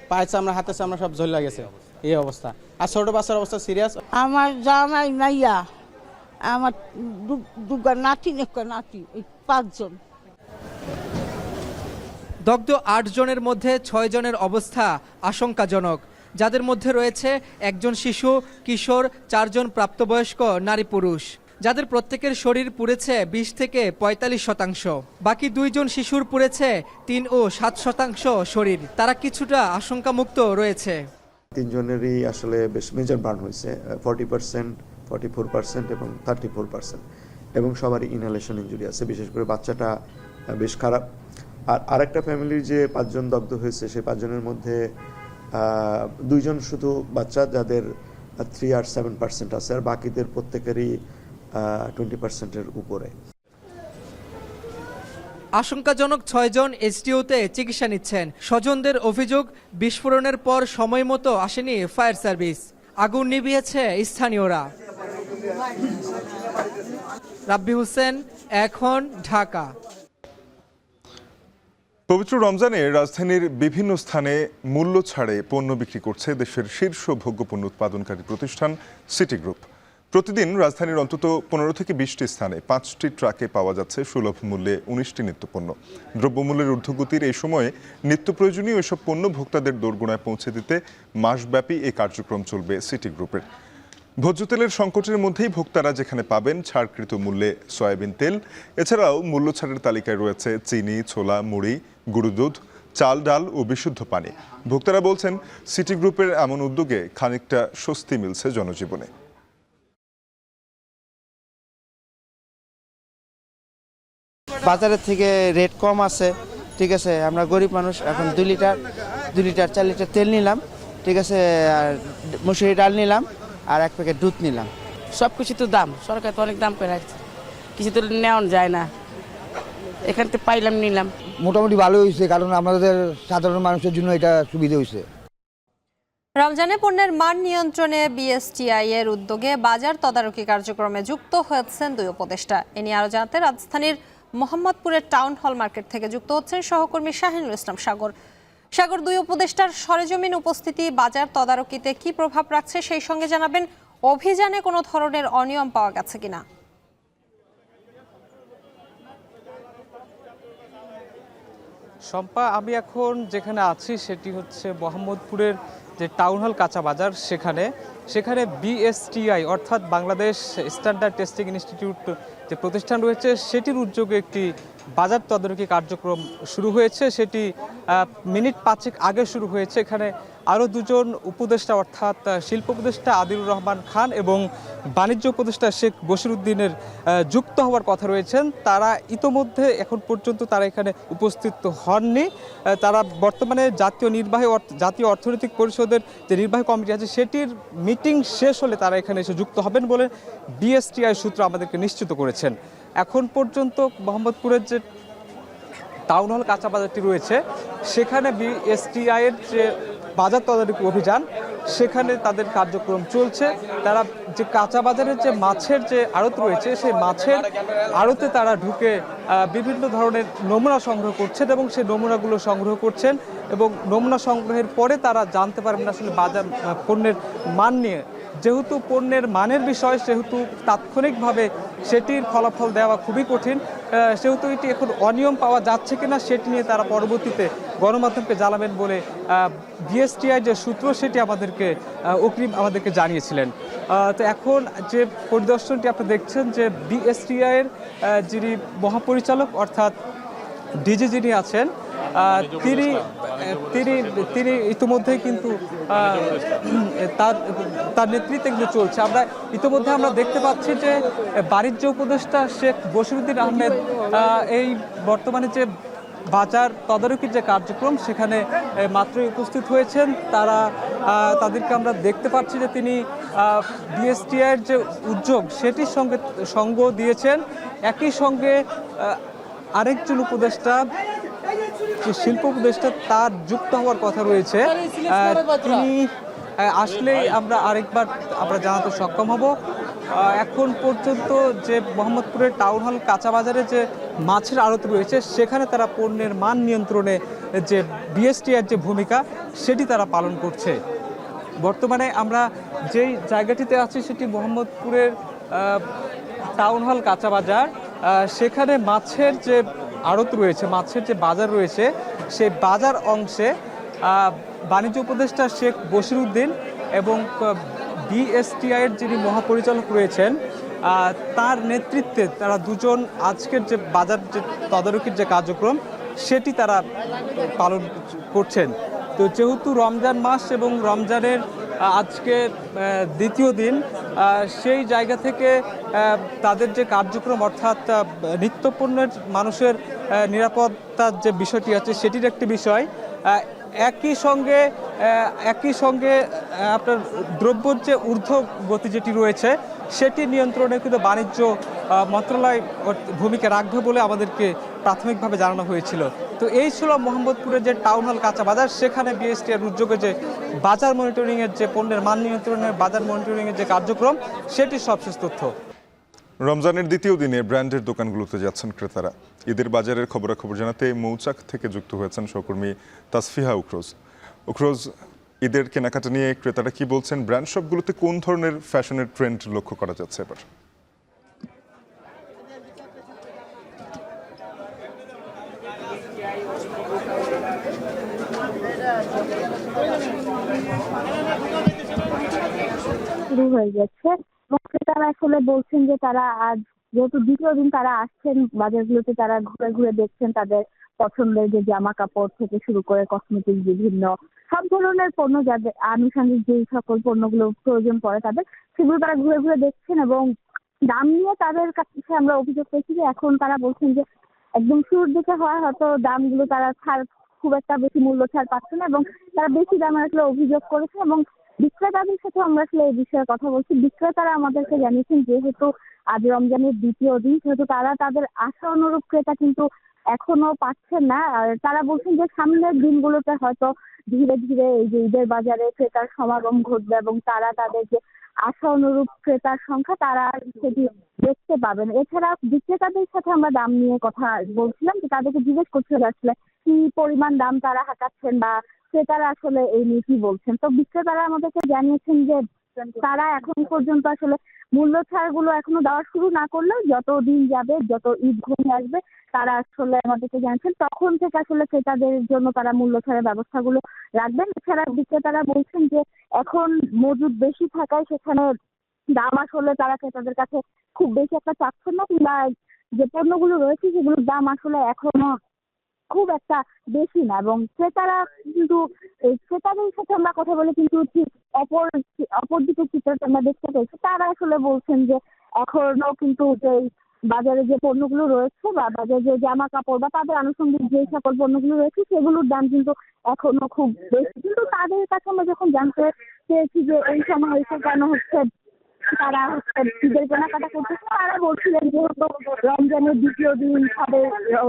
[SPEAKER 12] পায়ে চামড়া হাতে চামড়া সব ঝুলে গেছে এই অবস্থা। আর ছোটো বাচ্চার অবস্থা সিরিয়াস।
[SPEAKER 19] আমার জামাই মাইয়া, আমার দুগা নাতি নাতি, এই 5 জন।
[SPEAKER 17] দগ্ধ 8 জনের মধ্যে 6 জনের অবস্থা আশঙ্কাজনক, যাদের মধ্যে রয়েছে একজন শিশু, কিশোর, 4 জন প্রাপ্তবয়স্ক নারী পুরুষ, যাদের প্রত্যেকের শরীর পুড়েছে 20 থেকে 45%। বাকি 2 জন শিশুর পুড়েছে 3 ও 7% শরীর। তারা কিছুটা আশঙ্কামুক্ত রয়েছে।
[SPEAKER 20] 3 জনেরই আসলে বেশ মেজর বার্ন হয়েছে, 40%, 44% এবং 34%, এবং সবারই ইনহেলেশন ইনজুরি আছে। বিশেষ করে বাচ্চাটা বেশ খারাপ। আর আরেকটা ফ্যামিলির যে 5 জন দগ্ধ হয়েছে সেই 5 জনের মধ্যে 2 জন শুধু বাচ্চা, যাদের 3 আর 7% আছে, আর বাকিদের প্রত্যেকেরই 20%-এর উপরে।
[SPEAKER 17] আশঙ্কাজনক 6 জন এসটিওতে চিকিৎসা নিচ্ছেন। স্বজনদের অভিযোগ, বিস্ফোরণের পর সময় মতো আসেনি ফায়ার সার্ভিস, আগুন নিভিয়েছে স্থানীয়রা। রাব্বি হোসেন, এখন, ঢাকা।
[SPEAKER 3] পবিত্র রমজানে রাজধানীর বিভিন্ন স্থানে মূল্য ছাড়ে পণ্য বিক্রি করছে দেশের শীর্ষ ভোগ্যপণ্য উৎপাদনকারী প্রতিষ্ঠান সিটি গ্রুপ। প্রতিদিন রাজধানীর অন্তত 15 থেকে 20টি স্থানে 5টি ট্রাকে পাওয়া যাচ্ছে সুলভ মূল্যে 19টি নিত্যপণ্য। দ্রব্যমূল্যের ঊর্ধ্বগতির এই সময়ে নিত্য প্রয়োজনীয় এসব পণ্য ভোক্তাদের দোরগোড়ায় পৌঁছে দিতে মাসব্যাপী এই কার্যক্রম চলবে সিটি গ্রুপের। ভোজ্য তেলের সংকটের মধ্যেই ভোক্তারা যেখানে পাবেন ছাড়কৃত মূল্যে সয়াবিন তেল, এছাড়াও মূল্য ছাড়ের তালিকায় রয়েছে চিনি, ছোলা, মুড়ি, গুঁড়ো দুধ, চাল, ডাল ও বিশুদ্ধ পানি। ভোক্তারা বলছেন সিটি গ্রুপের এমন উদ্যোগে খানিকটা স্বস্তি মিলছে জনজীবনে।
[SPEAKER 12] বাজারের থেকে রেট কম আছে, ঠিক আছে। আমরা গরিব মানুষ, এখন 2 লিটার 4 লিটার তেল নিলাম, ঠিক আছে, আর মুসুরি ডাল নিলাম, আর 1 প্যাকেট দুধ নিলাম।
[SPEAKER 19] সব কিছু তো দাম, সরকার তো অনেক দাম করে রাখছে, কিছু তো নেওয়া যায় না, এখান থেকে পাইলাম নিলাম।
[SPEAKER 21] মোটামুটি ভালো হয়েছে, কারণ আমাদের সাধারণ মানুষের জন্য এটা সুবিধা হয়েছে।
[SPEAKER 1] রমজানে পণ্যের মান নিয়ন্ত্রণে বিএসটিআই এর উদ্যোগে বাজার তদারকি কার্যক্রমে যুক্ত হয়েছেন 2 উপদেষ্টা। এ নিয়ে আরো জানাতে রাজধানীর মোহাম্মদপুরের টাউন হল মার্কেট থেকে যুক্ত হচ্ছেন সহকর্মী শাহিনুল ইসলাম সাগর। 2 উপদেষ্টার সরেজমিন উপস্থিতি বাজার তদারকিতে কি প্রভাব রাখছে, সেই সঙ্গে জানাবেন অভিযানে কোনো ধরনের অনিয়ম পাওয়া গেছে কিনা।
[SPEAKER 22] শম্পা, আমি এখন যেখানে আছি সেটি হচ্ছে মোহাম্মদপুরের যে টাউন হল কাঁচা বাজার, সেখানে বিএসটিআই অর্থাৎ বাংলাদেশ স্ট্যান্ডার্ড টেস্টিং ইনস্টিটিউট যে প্রতিষ্ঠান রয়েছে সেটির উদ্যোগে একটি বাজার তদারকি কার্যক্রম শুরু হয়েছে। সেটি মিনিট 5 আগে শুরু হয়েছে। এখানে আরও 2 জন উপদেষ্টা অর্থাৎ শিল্প উপদেষ্টা আদিলুর রহমান খান এবং বাণিজ্য উপদেষ্টা শেখ বশিরউদ্দিনের যুক্ত হওয়ার কথা রয়েছেন। তারা ইতোমধ্যে এখন পর্যন্ত তারা এখানে উপস্থিত হননি। তারা বর্তমানে জাতীয় অর্থনৈতিক পরিষদের যে নির্বাহী কমিটি আছে সেটির মিটিং শেষ হলে তারা এখানে এসে যুক্ত হবেন বলে বিএসটিআই সূত্র আমাদেরকে নিশ্চিত করেছেন। এখন পর্যন্ত মোহাম্মদপুরের যে টাউন হল কাঁচা বাজারটি রয়েছে সেখানে বিএসটিআই এর যে বাজার তদারকি অভিযান সেখানে তাদের কার্যক্রম চলছে। তারা যে কাঁচা বাজারের যে মাছের যে আড়ত রয়েছে সেই মাছের আড়তে তারা ঢুকে বিভিন্ন ধরনের নমুনা সংগ্রহ করছেন এবং সেই নমুনাগুলো সংগ্রহ করছেন এবং নমুনা সংগ্রহের পরে তারা জানতে পারবেন আসলে বাজার পণ্যের মান নিয়ে। যেহেতু পণ্যের মানের বিষয় সেহেতু তাৎক্ষণিকভাবে সেটির ফলাফল দেওয়া খুবই কঠিন, সেহেতু এটি এখন অনিয়ম পাওয়া যাচ্ছে কিনা সেটি নিয়ে তারা পরবর্তীতে গণমাধ্যমকে জানাবেন বলে বিএসটিআই যে সূত্র সেটি আমাদেরকে জানিয়েছিলেন। তো এখন যে পরিদর্শনটি আপনি দেখছেন যে বিএসটিআই এর যিনি মহাপরিচালক অর্থাৎ ডিজি যিনি আছেন তিনি ইতিমধ্যেই কিন্তু তার নেতৃত্বে কিন্তু চলছে। ইতিমধ্যে আমরা দেখতে পাচ্ছি যে বাণিজ্য উপদেষ্টা শেখ বশিরউদ্দিন আহমেদ এই বর্তমানে যে বাজার তদারকির যে কার্যক্রম সেখানে মাত্রই উপস্থিত হয়েছেন। তাদেরকে আমরা দেখতে পাচ্ছি যে তিনি বিএসটিআইয়ের যে উদ্যোগ সেটির সঙ্গে সঙ্গ দিয়েছেন। একই সঙ্গে আরেকজন উপদেষ্টা শিল্প উপদেষ্টা তার যুক্ত হওয়ার কথা রয়েছে, আসলেই আমরা আরেকবার জানাতে সক্ষম হব। এখন পর্যন্ত যে মোহাম্মদপুরের টাউন হল কাঁচা বাজারে যে মাছের আড়ত রয়েছে সেখানে তারা পণ্যের মান নিয়ন্ত্রণে যে বিএসটিআই যে ভূমিকা সেটি তারা পালন করছে। বর্তমানে আমরা যেই জায়গাটিতে আছি সেটি মোহাম্মদপুরের টাউন হল কাঁচা বাজার। সেখানে মাছের যে আড়ত রয়েছে, মাছের যে বাজার রয়েছে, সেই বাজার অংশে বাণিজ্য উপদেষ্টা শেখ বশিরউদ্দিন এবং বিএসটিআইয়ের যিনি মহাপরিচালক রয়েছেন তার নেতৃত্বে তারা দুজন আজকের যে বাজার যে তদারকির যে কার্যক্রম সেটি তারা পালন করছেন। তো যেহেতু রমজান মাস এবং রমজানের আজকে দ্বিতীয় দিন, সেই জায়গা থেকে তাদের যে কার্যক্রম অর্থাৎ নিত্যপণ্যের মানুষের নিরাপত্তার যে বিষয়টি আছে সেটির একটি বিষয়। একই সঙ্গে আপনার দ্রব্যের যে ঊর্ধ্ব গতি যেটি রয়েছে সেটি নিয়ন্ত্রণে কিন্তু বাণিজ্য মন্ত্রণালয় ভূমিকা রাখবে বলে আমাদেরকে প্রাথমিকভাবে জানানো হয়েছিল। তো এই ছিল মোহাম্মদপুরের যে টাউন হল কাঁচা বাজার, সেখানে বিএসটিআর উদ্যোগে যে বাজার মনিটরিংয়ের যে পণ্যের মান নিয়ন্ত্রণের বাজার মনিটরিংয়ের যে কার্যক্রম সেটির সবশেষ তথ্য।
[SPEAKER 3] রমজানের দ্বিতীয় দিনে ব্র্যান্ডের দোকানগুলোতে যাচ্ছেন ক্রেতারা। ঈদের বাজারের খবরাখবর জানাতে মৌচাক থেকে যুক্ত হয়েছেন সহকর্মী তাসফিহা উখরোজ। উখরোজ, ঈদের কেনাকাটা নিয়ে ক্রেতারা কি বলছেন? ব্র্যান্ড শপগুলোতে কোন ধরনের ফ্যাশনের ট্রেন্ড লক্ষ্য করা যাচ্ছে এবার?
[SPEAKER 4] শুরু হয়ে গেছে। ক্রেতারা আসলে বলছেন যে তারা আজ যেহেতু দ্বিতীয় দিন তারা আসছেন বাজারগুলোতে, তারা ঘুরে ঘুরে দেখছেন তাদের পছন্দের যে জামা কাপড় থেকে শুরু করে কসমেটিক বিভিন্ন সব ধরনের পণ্য, যাদের আনুষঙ্গিক যে সকল পণ্যগুলো প্রয়োজন পড়ে তাদের, সেগুলো তারা ঘুরে ঘুরে দেখছেন। এবং দাম নিয়ে তাদের কাছে আমরা অভিযোগ পেয়েছি যে এখন তারা বলছেন যে একদম শুরুর দিকে হয় হয়তো দামগুলো তারা ছাড় খুব একটা বেশি মূল্য ছাড় পাচ্ছে না এবং তারা বেশি দামে আসলে অভিযোগ করেছে। এবং বিক্রেতাদের সাথে আমরা আসলে এই বিষয়ে কথা বলছি। বিক্রেতারা আমাদেরকে জানিয়েছেন যেহেতু আজ রমজানের দ্বিতীয় দিন, সেহেতু তারা তাদের আশা অনুরূপ ক্রেতা কিন্তু এখনো পাচ্ছেন না। আর তারা বলছেন যে সামনের দিনগুলোতে হয়তো ধীরে ধীরে এই যে ঈদের বাজারে ক্রেতার সমাগম ঘটবে এবং তারা তাদের যে আশা অনুরূপ ক্রেতার সংখ্যা তারা সেটি দেখতে পাবেন। এছাড়া বিক্রেতাদের সাথে আমরা দাম নিয়ে কথা বলছিলাম, যে তাদেরকে জিজ্ঞেস করছিল আসলে কি পরিমাণ দাম তারা হাঁকাচ্ছেন বা ক্রেতারা আসলে এই নিয়ে কি বলছেন। তো বিক্রেতারা আমাদেরকে জানিয়েছেন যে তারা এখন পর্যন্ত আসলে মূল্য ছাড়গুলো এখনো দেওয়া শুরু না করলেও যত দিন যাবে, যত ঈদ ঘনিয়ে আসবে, তারা আসলে আমাদেরকে জানিয়েছেন তখন থেকে আসলে ক্রেতাদের জন্য তারা মূল্য ছাড়ের ব্যবস্থাগুলো রাখবেন। এছাড়া বিক্রেতারা বলছেন যে এখন মজুদ বেশি থাকায় সেখানে দাম আসলে তারা ক্রেতাদের কাছে খুব বেশি একটা চাচ্ছেন না, কিংবা যে পণ্যগুলো রয়েছে সেগুলোর দাম আসলে এখনো খুব একটা বেশি না। এবং ক্রেতারা কিন্তু ক্রেতাদের সাথে আমরা কথা বলে কিন্তু ঠিক অপর দিকে চিত্রটা আমরা দেখতে পেয়েছি। তারা আসলে বলছেন যে এখনো কিন্তু যে বাজারে যে পণ্যগুলো রয়েছে বা বাজারে যে জামা কাপড় বা তাদের আনুষঙ্গিক যে সকল পণ্যগুলো রয়েছে সেগুলোর দাম কিন্তু এখনো খুব বেশি। কিন্তু তাদের কাছে আমরা যখন জানতে চেয়েছি যে এই সময় এসে কেন হচ্ছে তারা ঈদের কেনাকাটা করতেছে, তারা বলছিলেন যেহেতু রমজানের দ্বিতীয় দিন সবে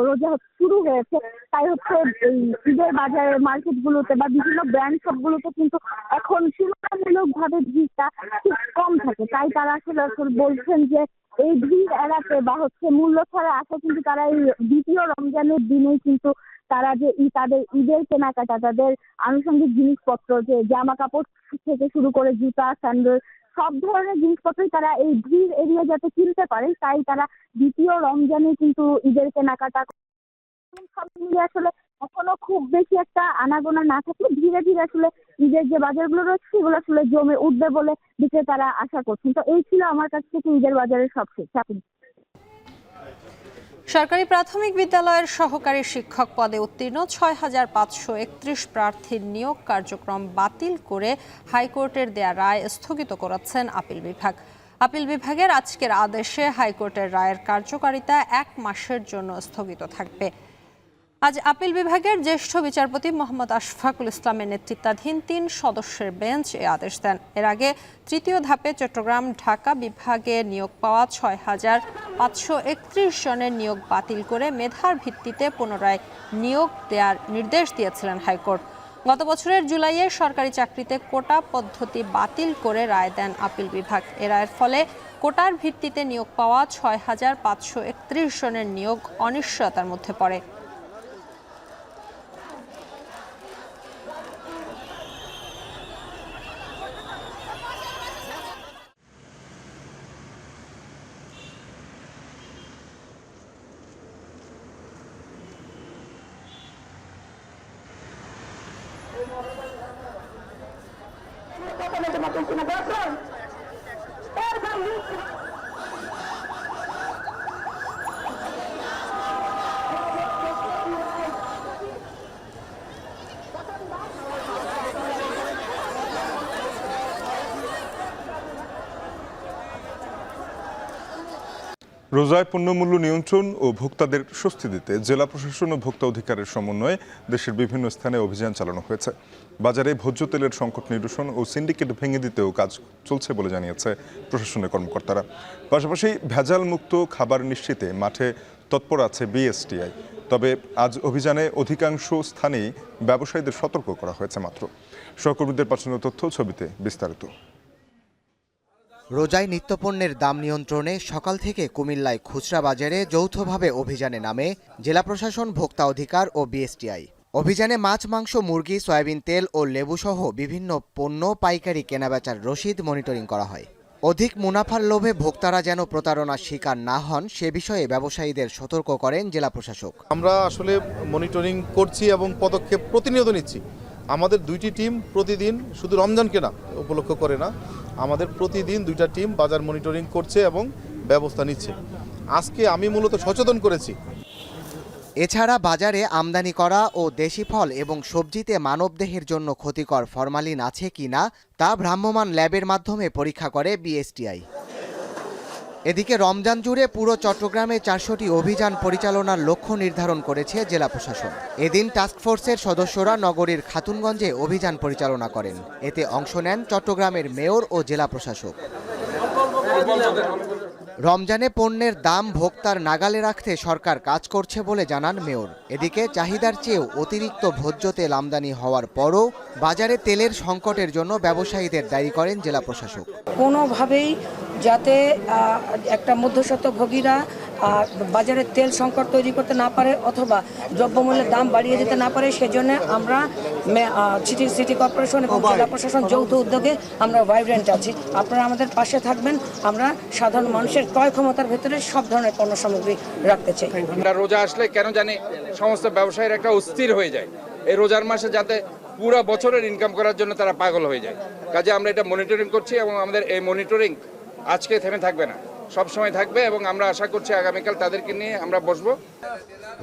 [SPEAKER 4] রোজা শুরু হয়েছে, তাই হচ্ছে এই ঈদের বাজারের মার্কেটগুলোতে বা বিভিন্ন ব্র্যান্ড সবগুলোতে কিন্তু এখন তুলনামূলকভাবে ভিড়টা খুব কম থাকে। তাই তারা আসলে বলছেন যে এই ভিড় এড়াতে বা হচ্ছে মূল্য ছাড়া আসা কিন্তু তারা এই দ্বিতীয় রমজানের দিনেই কিন্তু তারা যে তাদের ঈদের কেনাকাটা, তাদের আনুষঙ্গিক জিনিসপত্র যে জামা কাপড় থেকে শুরু করে জুতা, স্যান্ডেল সব ধরনের জিনিসপত্রই তারা এই ভিড় এড়িয়ে যাতে কিনতে পারে, তাই তারা দ্বিতীয় রমজানে কিন্তু ঈদের কেনাকাটা সব মিলিয়ে আসলে এখনো খুব বেশি একটা আনাগোনা না থাকলে ধীরে ধীরে আসলে ঈদের যে বাজারগুলো রয়েছে সেগুলো আসলে জমে উঠবে বলে বিক্রেতারা আশা করছেন। তো এই ছিল আমার কাছ থেকে ঈদের বাজারের সবশেষ।
[SPEAKER 1] সরকারি প্রাথমিক বিদ্যালয়ের সহকারী শিক্ষক পদে উত্তীর্ণ ৬,৫৩১ প্রার্থীর নিয়োগ কার্যক্রম বাতিল করে হাইকোর্টের দেয়া রায় স্থগিত করেছেন আপিল বিভাগ। আপিল বিভাগের আজকের আদেশে হাইকোর্টের রায়ের কার্যকারিতা ১ মাসের জন্য স্থগিত থাকবে। আজ আপিল বিভাগের জ্যেষ্ঠ বিচারপতি মোহাম্মদ আশফাকুল ইসলামের নেতৃত্বাধীন ৩ সদস্যের বেঞ্চ এ আদেশ দেন। এর আগে তৃতীয় ধাপে চট্টগ্রাম ঢাকা বিভাগে নিয়োগ পাওয়া ৬,৫৩১ জনের নিয়োগ বাতিল করে মেধার ভিত্তিতে পুনরায় নিয়োগ দেওয়ার নির্দেশ দিয়েছিলেন হাইকোর্ট। গত বছরের জুলাইয়ে সরকারি চাকরিতে কোটা পদ্ধতি বাতিল করে রায় দেন আপিল বিভাগ। এ রায়ের ফলে কোটার ভিত্তিতে নিয়োগ পাওয়া ৬,৫৩১ জনের নিয়োগ অনিশ্চয়তার মধ্যে পড়ে।
[SPEAKER 3] রোজায় পণ্যমূল্য নিয়ন্ত্রণ ও ভোক্তাদের স্বস্তি দিতে জেলা প্রশাসন ও ভোক্তা অধিকারের সমন্বয়ে দেশের বিভিন্ন স্থানে অভিযান চালানো হয়েছে। বাজারে ভোজ্য তেলের সংকট নিরসন ও সিন্ডিকেট ভেঙে দিতেও কাজ চলছে বলে জানিয়েছে প্রশাসনের কর্মকর্তারা। পাশাপাশি ভেজাল মুক্ত খাবার নিশ্চিতে মাঠে তৎপর আছে বিএসটিআই। তবে আজ অভিযানে অধিকাংশ স্থানেই ব্যবসায়ীদের সতর্ক করা হয়েছে মাত্র। সহকর্মীদের পাঠানো তথ্য ছবিতে বিস্তারিত।
[SPEAKER 2] রোজায় নিত্যপণ্যের দাম নিয়ন্ত্রণে সকাল থেকে কুমিল্লায় খুচরা বাজারে যৌথভাবে অভিযানে নামে জেলা প্রশাসন, ভোক্তা অধিকার ও বিএসটিআই। অভিযানে মাছ, মাংস, মুরগি, সয়াবিন তেল ও লেবুসহ বিভিন্ন পণ্য পাইকারি কেনাবেচার রসিদ মনিটরিং করা হয়। অধিক মুনাফার লোভে ভোক্তারা যেন প্রতারণার শিকার না হন সে বিষয়ে ব্যবসায়ীদের সতর্ক করেন জেলা প্রশাসক।
[SPEAKER 6] আমরা আসলে মনিটরিং করছি এবং পদক্ষেপ প্রতিনিয়ত নিচ্ছি। আমাদের দুইটি টিম প্রতিদিন শুধু রমজানকে না উপলক্ষ করে না, আমাদের প্রতিদিন দুইটা টিম বাজার মনিটরিং করছে এবং ব্যবস্থা নিচ্ছে। আজকে আমি মূলত সচেতন করেছি।
[SPEAKER 2] এছাড়া বাজারে আমদানি করা ও দেশি ফল এবং সবজিতে মানবদেহের জন্য ক্ষতিকর ফরমালিন আছে কিনা তা ভ্রাম্যমাণ ল্যাবের মাধ্যমে পরীক্ষা করে বিএসটিআই। এদিকে রমজান জুড়ে পুরো চট্টগ্রামে 400টি অভিযান পরিচালনার লক্ষ্য নির্ধারণ করেছে জেলা প্রশাসন। এদিন টাস্কফোর্সের সদস্যরা নগরীর খাতুনগঞ্জে অভিযান পরিচালনা করেন। এতে অংশ নেন চট্টগ্রামের মেয়র ও জেলা প্রশাসক। রমজানে পণ্যের দাম ভোক্তার নাগালে রাখতে সরকার কাজ করছে বলে জানান মেয়র। এদিকে চাহিদার চেয়েও অতিরিক্ত ভোজ্য তেল আমদানি হওয়ার পরও বাজারে তেলের সংকটের জন্য ব্যবসায়ীদের দায়ী করেন জেলা প্রশাসক।
[SPEAKER 23] কোনোভাবেই যাতে একটা মধ্যস্বত্বভোগীরা বাজারে তেল সংকট তৈরি করতে না পারে অথবা দ্রব্যমূল্যের দাম বাড়িয়ে দিতে না পারে, সেজন্য আমরা সিটি কর্পোরেশন এবং জেলা প্রশাসন যৌথ উদ্যোগে আমরা ভাইব্রেন্ট আছি। আপনারা আমাদের পাশে থাকবেন। আমরা সাধারণ মানুষের ক্রয় ক্ষমতার ভেতরে সব ধরনের পণ্য সামগ্রী রাখতে চাই।
[SPEAKER 10] রোজা আসলে কেন জানি সমস্ত ব্যবসায়ীর একটা অস্থির হয়ে যায়, এই রোজার মাসে যাতে পুরো বছরের ইনকাম করার জন্য তারা পাগল হয়ে যায়। কাজে আমরা এটা মনিটরিং করছি এবং আমাদের এই মনিটরিং আজকে থেমে থাকবে না, সব সময় থাকবে এবং আমরা আশা করছি আগামীকাল তাদেরকে নিয়ে আমরা বসবো।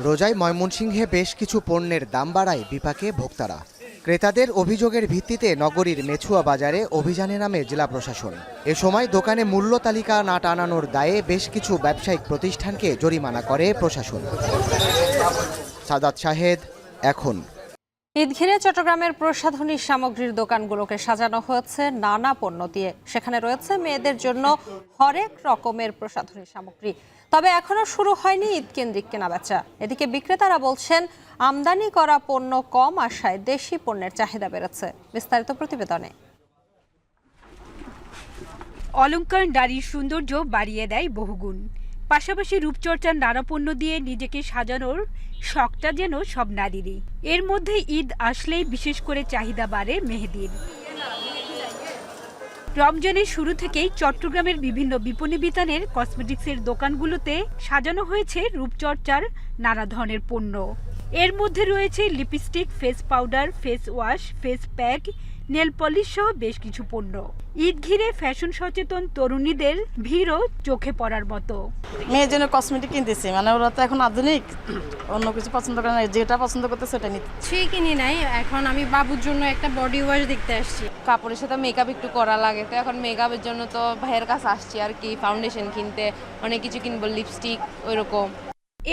[SPEAKER 2] রোজায় ময়মনসিংহে বেশ কিছু পণ্যের দাম বাড়ায় বিপাকে ভোক্তারা। ক্রেতাদের অভিযোগের ভিত্তিতে নগরীর মেছুয়া বাজারে অভিযানে নামে জেলা প্রশাসন। এ সময় দোকানে মূল্য তালিকা না টানানোর দায়ে বেশ কিছু ব্যবসায়িক প্রতিষ্ঠানকে জরিমানা করে প্রশাসন। সাদাত শাহেদ, এখন।
[SPEAKER 1] ঈদ ঘিরে চট্টগ্রামের প্রসাধনী সামগ্রীর দোকানগুলোকে সাজানো হয়েছে নানা পণ্য দিয়ে। সেখানে রয়েছে মেয়েদের জন্য হরেক রকমের প্রসাধনী সামগ্রী। তবে এখনো শুরু হয়নি ঈদ কেন্দ্রিক কেনাবেচা। এদিকে বিক্রেতারা বলছেন আমদানি করা পণ্য কম আসায় দেশি পণ্যের চাহিদা বেড়েছে। বিস্তারিত প্রতিবেদনে।
[SPEAKER 24] অলংকার নারীর সৌন্দর্য বাড়িয়ে দেয় বহুগুণ। পাশাপাশি রূপচর্চার নানা পণ্য দিয়ে নিজেকে সাজানোর শখটা যেন সব নারীরই। এর মধ্যে ঈদ আসলেই বিশেষ করে চাহিদা বাড়ে মেহেদির। রমজানের শুরু থেকেই চট্টগ্রামের বিভিন্ন বিপণী বিতানের কসমেটিক্সের দোকানগুলোতে সাজানো হয়েছে রূপচর্চার নানা ধরনের পণ্য। এর মধ্যে রয়েছে lipstick, face powder, face wash, face pack, nail polish সহ বেশ কিছু পণ্য। ঈদ ঘিরে ফ্যাশন সচেতন তরুণীদের ভিড়ও চোখে পড়ার মতো।
[SPEAKER 19] মেয়ের জন্য কসমেটিক কিনতেছি, মানে ওরা তো এখন আধুনিক, অন্য কিছু পছন্দ করে না, যেটা পছন্দ করতে সেটা নিতে।
[SPEAKER 25] কিছুই কিনি নাই, এখন আমি বাবুর জন্য একটা বডি ওয়াশ দেখতে আসছি।
[SPEAKER 26] কাপড়ের সাথে মেকআপ একটু করা লাগে, তো এখন মেকআপের জন্য তো ভাইয়ের কাছে আসছি আর কি, ফাউন্ডেশন কিনতে, অনেক কিছু কিনবো, লিপস্টিক ওইরকম।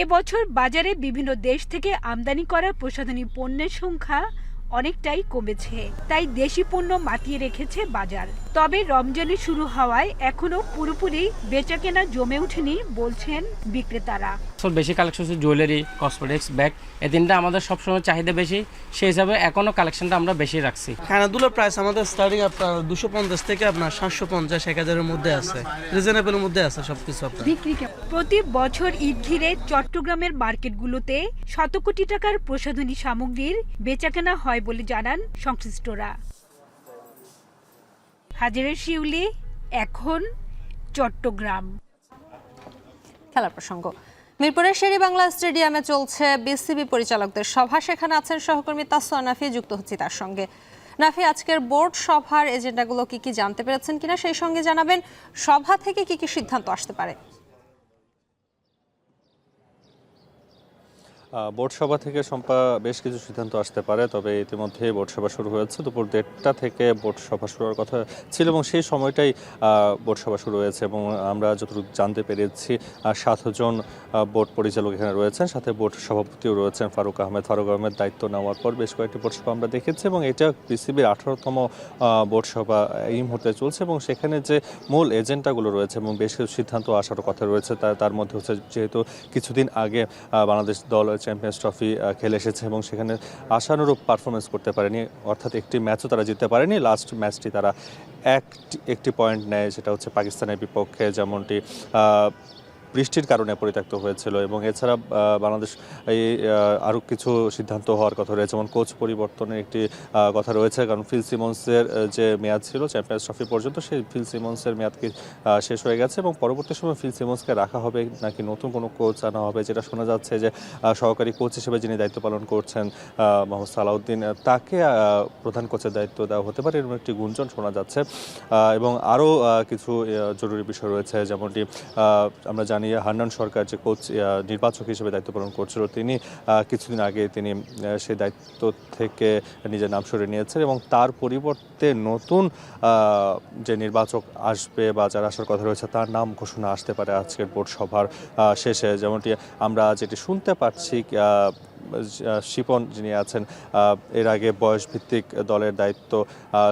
[SPEAKER 24] এবছর বাজারে বিভিন্ন দেশ থেকে আমদানি করা প্রসাধনী পণ্যের সংখ্যা অনেকটাই কমেছে, তাই দেশি পণ্য মাতিয়ে রেখেছে বাজার। তবে রমজানে শুরু হওয়ায় এখনো পুরোপুরি বেচাকেনা জমে ওঠেনি বলছেন বিক্রেতারা।
[SPEAKER 5] বেশি কালেকশন হচ্ছে জুয়েলারি, কসমেটিক্স, ব্যাগ, এই তিনটা আমাদের সবসময় চাহিদা বেশি, সেই হিসাবে এখনও কালেকশনটা আমরা বেশি রাখছি।
[SPEAKER 7] খেলনাধুলার প্রাইস আমাদের স্টার্টিং আপনার 250 থেকে আপনার 750-1000-এর মধ্যে আছে, রিজনেবলের মধ্যে আছে সবকিছু আপনার।
[SPEAKER 24] প্রতি বছর ঈদ ঘিরে চট্টগ্রামের মার্কেটগুলোতে শত কোটি টাকার প্রসাধনী সামগ্রীর বেচাকেনা হয় বলে জানান সংশ্লিষ্টরা। হাজিরের শিউলি, এখন চট্টগ্রাম।
[SPEAKER 1] খেলার প্রসঙ্গ, মিরপুরের শেরেবাংলা স্টেডিয়ামে চলছে বিসিবি পরিচালকদের সভা। সেখানে আছেন সহকর্মী তাসওয়া নাফি, যুক্ত হচ্ছি তার সঙ্গে। নাফি, আজকের বোর্ড সভার এজেন্ডাগুলো কি জানতে পেরেছেন কিনা, সেই সঙ্গে জানাবেন সভা থেকে কি সিদ্ধান্ত আসতে পারে।
[SPEAKER 8] বোর্ড সভা থেকে বেশ কিছু সিদ্ধান্ত আসতে পারে, তবে ইতিমধ্যে বোর্ড সভা শুরু হয়েছে। দুপুর 1:30 থেকে বোর্ড সভা শুরু হওয়ার কথা ছিল এবং সেই সময়টাই বোর্ড সভা শুরু হয়েছে এবং আমরা যতটুকু জানতে পেরেছি 7 জন বোর্ড পরিচালক এখানে রয়েছেন, সাথে বোর্ড সভাপতিও রয়েছেন ফারুক আহমেদ। ফারুক আহমেদ দায়িত্ব নেওয়ার পর বেশ কয়েকটি বোর্ড সভা আমরা দেখেছি এবং এটা বিসিবির 18তম বোর্ড সভা এই মুহূর্তে চলছে এবং সেখানে যে মূল এজেন্ডাগুলো রয়েছে এবং বেশ কিছু সিদ্ধান্ত আসারও কথা রয়েছে। তার মধ্যে হচ্ছে, যেহেতু কিছুদিন আগে বাংলাদেশ দল চ্যাম্পিয়ন্স ট্রফি খেলে এসেছে এবং সেখানে আশানুরূপ পারফরমেন্স করতে পারেনি, অর্থাৎ একটি ম্যাচও তারা জিততে পারেনি। লাস্ট ম্যাচটি তারা একটি পয়েন্ট নেয়, সেটা হচ্ছে পাকিস্তানের বিপক্ষে, যেমনটি বৃষ্টির কারণে পরিত্যক্ত হয়েছিল। এবং এছাড়া বাংলাদেশ আরও কিছু সিদ্ধান্ত হওয়ার কথা রয়েছে, যেমন কোচ পরিবর্তনের একটি কথা রয়েছে, কারণ ফিল সিমন্সের যে মেয়াদ ছিল চ্যাম্পিয়ন্স ট্রফি পর্যন্ত, সেই ফিল সিমন্সের মেয়াদ কি শেষ হয়ে গেছে এবং পরবর্তী সময় ফিল সিমন্সকে রাখা হবে নাকি নতুন কোনো কোচ আনা হবে, যেটা শোনা যাচ্ছে যে সহকারী কোচ হিসেবে যিনি দায়িত্ব পালন করছেন মোহাম্মদ সালাউদ্দিন, তাকে প্রধান কোচের দায়িত্ব দেওয়া হতে পারে, এরকম একটি গুঞ্জন শোনা যাচ্ছে। এবং আরও কিছু জরুরি বিষয় রয়েছে, যেমনটি আমরা জানি হান্নান সরকার যে কোচ নির্বাচক হিসেবে দায়িত্ব পালন করছিল, তিনি কিছুদিন আগে তিনি সেই দায়িত্ব থেকে নিজের নাম সরিয়ে নিয়েছেন এবং তার পরিবর্তে নতুন যে নির্বাচক আসবে বা যারা আসার কথা রয়েছে তার নাম ঘোষণা আসতে পারে আজকের বোর্ড সভার শেষে। যেমনটি আমরা যেটি শুনতে পাচ্ছি, শিপন যিনি আছেন, এর আগে বয়সভিত্তিক দলের দায়িত্ব,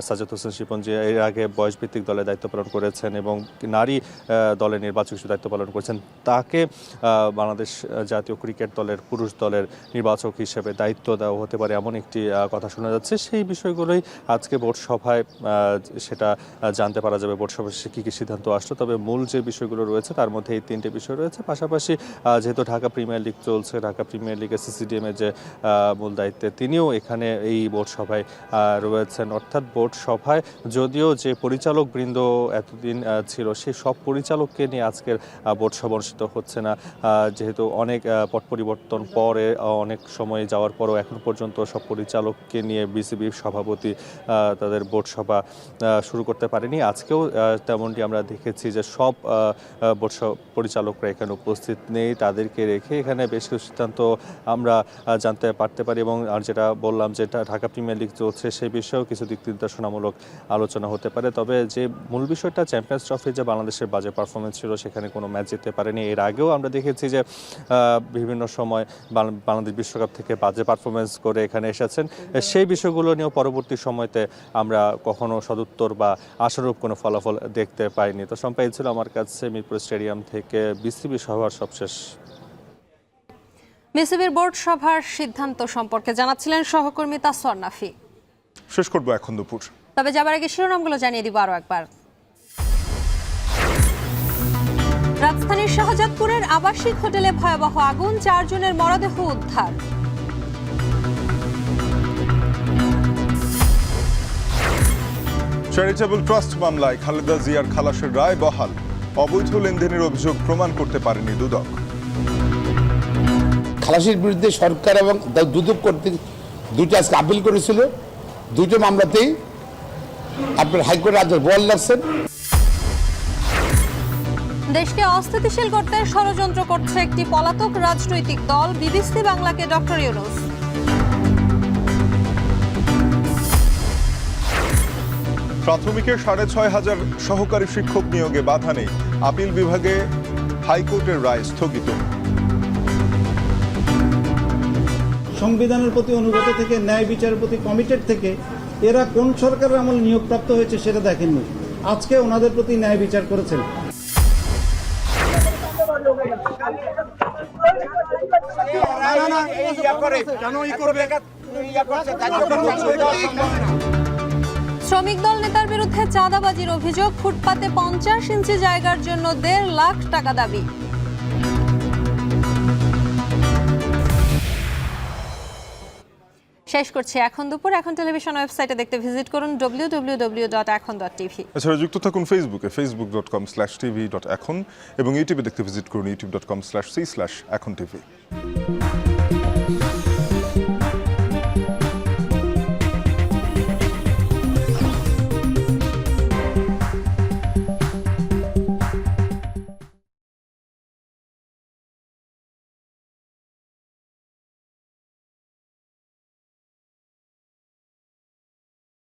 [SPEAKER 8] সাজ্জাদ হোসেন শিপন যে এর আগে বয়সভিত্তিক দলের দায়িত্ব পালন করেছেন এবং নারী দলের নির্বাচক হিসেবে দায়িত্ব পালন করেছেন, তাকে বাংলাদেশ জাতীয় ক্রিকেট দলের পুরুষ দলের নির্বাচক হিসেবে দায়িত্ব দেওয়া হতে পারে, এমন একটি কথা শোনা যাচ্ছে। সেই বিষয়গুলোই আজকে বোর্ড সভায় সেটা জানতে পারা যাবে বোর্ড সভায় কী কী সিদ্ধান্ত আসলো। তবে মূল যে বিষয়গুলো রয়েছে তার মধ্যে এই 3টে বিষয় রয়েছে। পাশাপাশি যেহেতু ঢাকা প্রিমিয়ার লিগ চলছে, ঢাকা প্রিমিয়ার লিগের সিসিডিএম যে মূল দায়িত্বে তিনিও এখানে এই বোর্ড সভায় রয়েছেন। অর্থাৎ বোর্ড সভায় যদিও যে পরিচালক বৃন্দ এতদিন ছিল, সেই সব পরিচালককে নিয়ে আজকের বোর্ড সভা অনুষ্ঠিত হচ্ছে না, যেহেতু অনেক পট পরিবর্তন পরে অনেক সময় যাওয়ার পরও এখন পর্যন্ত সব পরিচালককে নিয়ে বিসিবির সভাপতি তাদের বোর্ড সভা শুরু করতে পারেনি। আজকেও তেমনটি আমরা দেখেছি যে সব বোর্ড পরিচালকরা এখানে উপস্থিত নেই, তাদেরকে রেখে এখানে বেশ কিছু সিদ্ধান্ত আমরা জানতে পারতে পারি। এবং আর যেটা বললাম, যেটা ঢাকা প্রিমিয়ার লিগ চলছে সেই বিষয়েও কিছু দিক নির্দেশনামূলক আলোচনা হতে পারে। তবে যে মূল বিষয়টা, চ্যাম্পিয়ন্স ট্রফি যে বাংলাদেশের বাজে পারফরমেন্স ছিল, সেখানে কোনো ম্যাচ জিততে পারেনি। এর আগেও আমরা দেখেছি যে বিভিন্ন সময় বাংলাদেশ বিশ্বকাপ থেকে বাজে পারফরমেন্স করে এখানে এসেছেন। সেই বিষয়গুলো নিয়েও পরবর্তী সময়তে আমরা কখনো সদুত্তর বা আশারূপ কোনো ফলাফল দেখতে পাইনি। তো সম্পাই ছিল আমার কাছে মিরপুর স্টেডিয়াম থেকে বিসিবি সভার সবশেষ।
[SPEAKER 1] বিসিবির বোর্ড সভার সিদ্ধান্ত সম্পর্কে জানাচ্ছিলেন সহকর্মী তাসওয়া নাফি।
[SPEAKER 3] শেষ করবো এখন দুপুর,
[SPEAKER 1] তবে যাবার আগে শিরোনামগুলো জানিয়ে দিব আরো একবার। রাজধানীর শাহজাদপুরের আবাসিক হোটেলে ভয়াবহ আগুন, 4 জনের মরদেহ উদ্ধার।
[SPEAKER 3] চ্যারিটেবল ট্রাস্ট মামলায় খালেদা জিয়ার খালাসের রায় বহাল, অবৈধ লেনদেনের অভিযোগ প্রমাণ করতে পারেনি দুদক।
[SPEAKER 9] খালাসির বিরুদ্ধে সরকার এবং দুদক কর্তৃক দুটো আজকে আপিল করেছিল, দুটো মামলাতেই আপনার হাইকোর্টের আদেশ বহাল রাখছেন।
[SPEAKER 1] দেশকে অস্থিতিশীল করতে ষড়যন্ত্র করছে একটি পলাতক রাজনৈতিক দল, বিবিসি বাংলাকে ডক্টর ইউনূস।
[SPEAKER 3] প্রাথমিকের 6,500 সহকারী শিক্ষক নিয়োগে বাধা নেই, আপিল বিভাগে হাইকোর্টের রায় স্থগিত।
[SPEAKER 12] সংবিধানের প্রতি অনুগত থেকে, ন্যায় বিচারের প্রতি কমিটেড থেকে এরা কোন সরকারের আমলে নিয়োগপ্রাপ্ত হয়েছে সেটা দেখেননি, আজকে ওনাদের প্রতি ন্যায় বিচার করেছেন।
[SPEAKER 1] শ্রমিক দল নেতার বিরুদ্ধে চাঁদাবাজির অভিযোগ, ফুটপাতে 50 ইঞ্চি জায়গার জন্য 1.5 লাখ টাকা দাবি। শেষ করছি এখন দুপুর। এখন টেলিভিশন ওয়েবসাইটে দেখতে ভিজিট করুন www.ekhon.tv।
[SPEAKER 3] এছাড়া যুক্ত থাকুন ফেসবুকে facebook.com/tv.ekhon এবং ইউটিউবে দেখতে ভিজিট করুন youtube.com/c/ekhon tv।